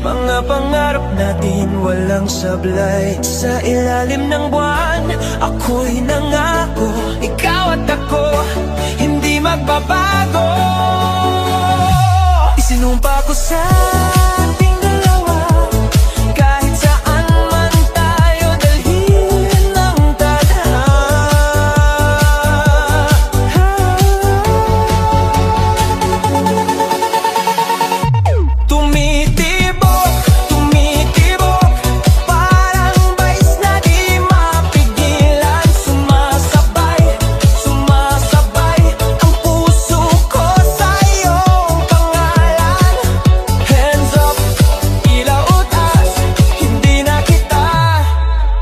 Mga pangarap natin walang sablay. Sa ilalim ng buwan, ako'y nangako, ikaw at ako, hindi magbabago. Isinumpa ko sa ating dalawa, kahit saan man tayo dalhin ng tadhana. Tumitibok, tumitibok, parang bais na di mapigilan. Sumasabay, sumasabay ang puso ko sa iyong pangalan. Hands up, ilaw taas, hindi na kita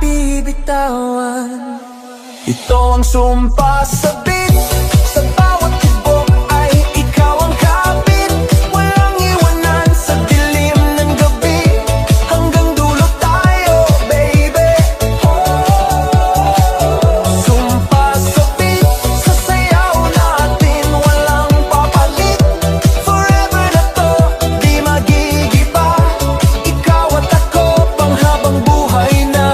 bibitawan. Ito ang sumpa sa beat, sa bawat tibok ay ikaw ang kapit. Walang iwanan sa dilim ng gabi, hanggang dulo tayo, baby. Sumpa sa beat, sa sayaw natin walang papalit. Forever na to, di magigiba, ikaw at ako panghabang buhay na.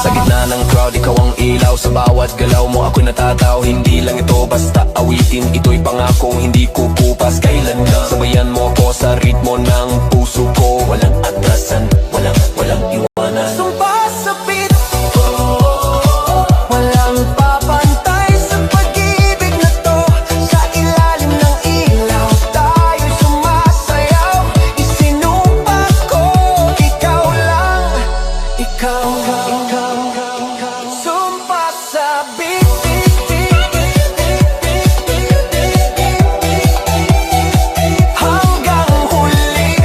Sa gitna ng crowd, ikaw ang ilaw. Sa bawat galaw mo ako'y natataw. Hindi lang ito basta awitin, ito'y pangakong hindi kukupas kailanman. Sabayan mo ako sa ritmo ng puso ko, walang atrasan, walang iwanan. Sumpa sa beat, walang papantay sa pag-ibig na to. Sa ilalim ng ilaw, tayo'y sumasayaw. Isinumpa ko, ikaw lang, ikaw. Sumpa sa beat, hanggang huli,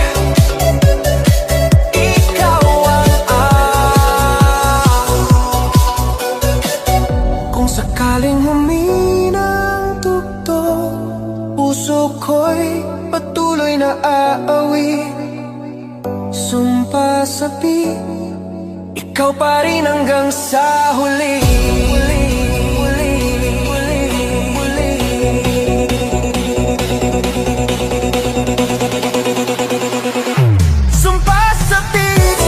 ikaw ang kung sakaling humina ang tugtog, puso ko'y patuloy na aawi. Sumpa sa beat, ikaw pa rin hanggang sa huli. Sumpa sa beat,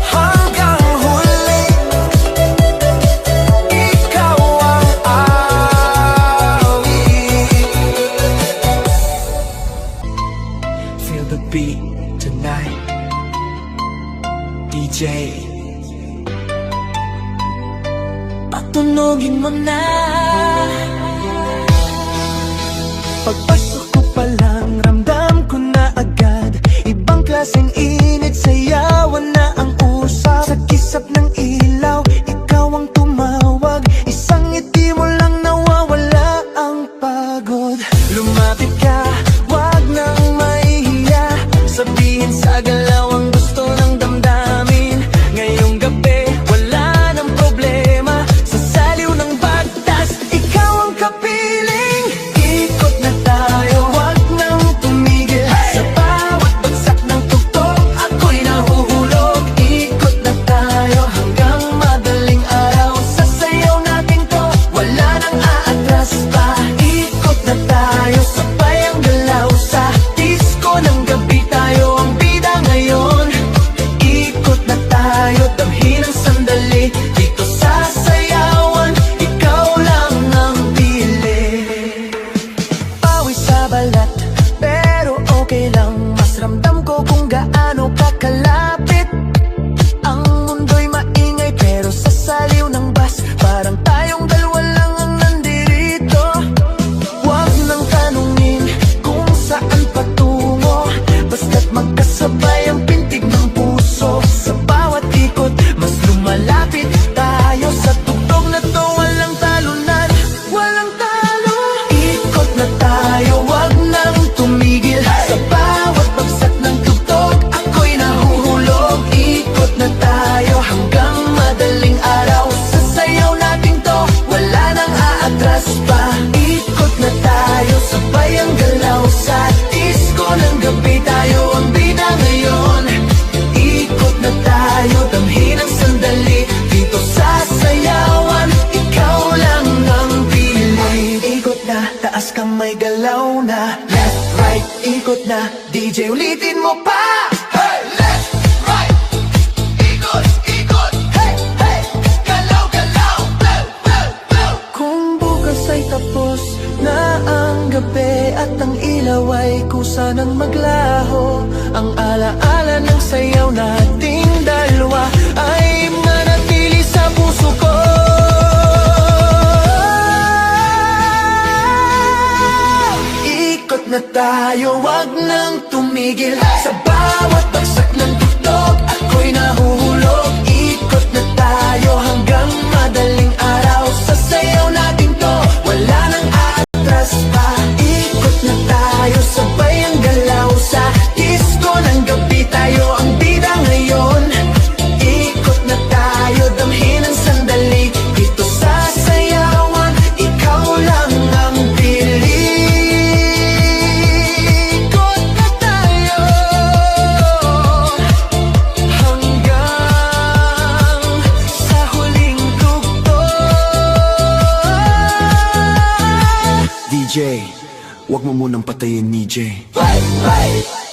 hanggang huli, ikaw ang awi. Feel the beat tonight, DJ. Patunogin mo na. Pagpasok ko pa lang, ramdam ko na agad, ibang klaseng init, sayawan na ang usap. Sa kisap ng ilaw, ikaw ang tumawag, isang ngiti mo lang nawawala ang pagod. Lumapit ka, wag nang mahihiya, sabihin sa galaw ang gusto ng damdamin. Ngayong gabi, wala nang problema, sa saliw ng bagtas, ikaw ang kapiling. Ikot na tayo, wag nang tumigil, sa bawat bagsak ng tugtog may galaw na. Left, right, ikot na. DJ, ulitin mo pa. Hey, left, right, ikot, ikot. Hey, hey, galaw, galaw, blow, blow, blow. Kung bukas ay tapos na ang gabi at ang ilaw ay kusa ng maglaho, ang alaala ng sayaw nating dalawa ay manatili sa puso ko. Ikot na tayo, wag nang tumigil. Sa bawat bagsak ng tugtog, ako'y nahuhulog. Ikot na tayo hanggang madaling araw. Sa sayaw natin to, wala nang atras pa. Ikot na tayo, sabay ang galaw. Sa disco ng gabi, tayo ang bida ngayon. Ikot na tayo, damhin ang sandali. Dito sa sayawan, ikaw lang ang pili. Ikot na tayo hanggang sa huling tugtog. DJ, wag mo munang patayin ni J. Hey, hey.